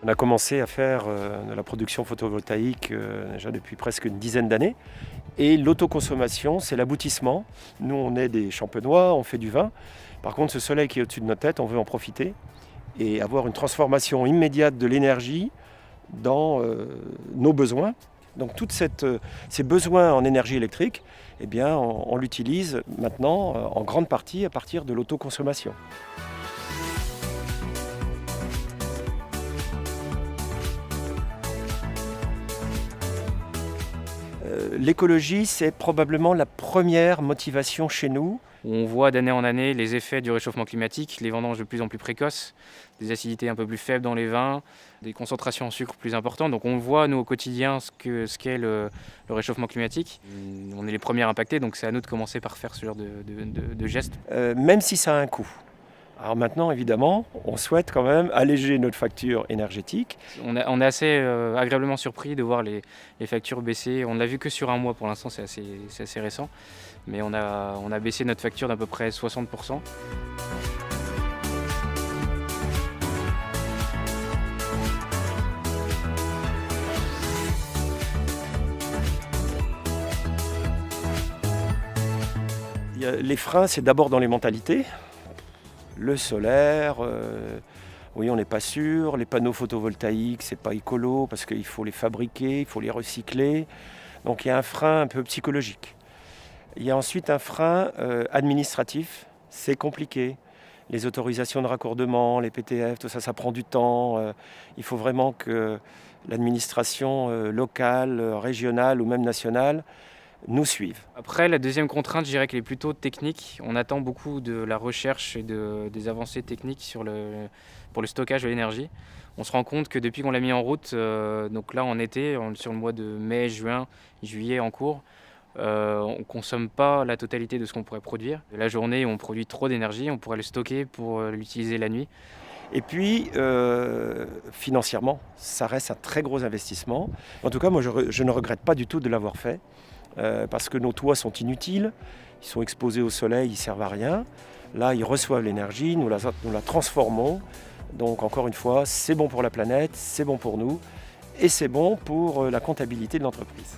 On a commencé à faire de la production photovoltaïque déjà depuis presque une dizaine d'années. Et l'autoconsommation, c'est l'aboutissement. Nous, on est des champenois, on fait du vin. Par contre, ce soleil qui est au-dessus de nos têtes, on veut en profiter et avoir une transformation immédiate de l'énergie dans nos besoins. Donc tous ces besoins en énergie électrique, eh bien, on l'utilise maintenant en grande partie à partir de l'autoconsommation. L'écologie, c'est probablement la première motivation chez nous. On voit d'année en année les effets du réchauffement climatique, les vendanges de plus en plus précoces, des acidités un peu plus faibles dans les vins, des concentrations en sucre plus importantes. Donc on voit, nous, au quotidien, ce qu'est le réchauffement climatique. On est les premiers impactés, donc c'est à nous de commencer par faire ce genre de gestes. Même si ça a un coût. Alors maintenant, évidemment, on souhaite quand même alléger notre facture énergétique. On est assez agréablement surpris de voir les factures baisser. On ne l'a vu que sur un mois pour l'instant, c'est assez récent. Mais on a baissé notre facture d'à peu près 60%. Les freins, c'est d'abord dans les mentalités. Le solaire, oui, on n'est pas sûr. Les panneaux photovoltaïques, c'est pas écolo parce qu'il faut les fabriquer, il faut les recycler. Donc il y a un frein un peu psychologique. Il y a ensuite un frein administratif, c'est compliqué. Les autorisations de raccordement, les PTF, tout ça, ça prend du temps. Il faut vraiment que l'administration locale, régionale ou même nationale nous suive. Après, la deuxième contrainte, je dirais qu'elle est plutôt technique. On attend beaucoup de la recherche et des avancées techniques pour le stockage de l'énergie. On se rend compte que depuis qu'on l'a mis en route, donc là en été, sur le mois de mai, juin, juillet en cours, on ne consomme pas la totalité de ce qu'on pourrait produire. La journée, on produit trop d'énergie, on pourrait le stocker pour l'utiliser la nuit. Et puis, financièrement, ça reste un très gros investissement. En tout cas, moi, je ne regrette pas du tout de l'avoir fait. Parce que nos toits sont inutiles, ils sont exposés au soleil, ils ne servent à rien. Là, ils reçoivent l'énergie, nous la transformons. Donc encore une fois, c'est bon pour la planète, c'est bon pour nous et c'est bon pour la comptabilité de l'entreprise.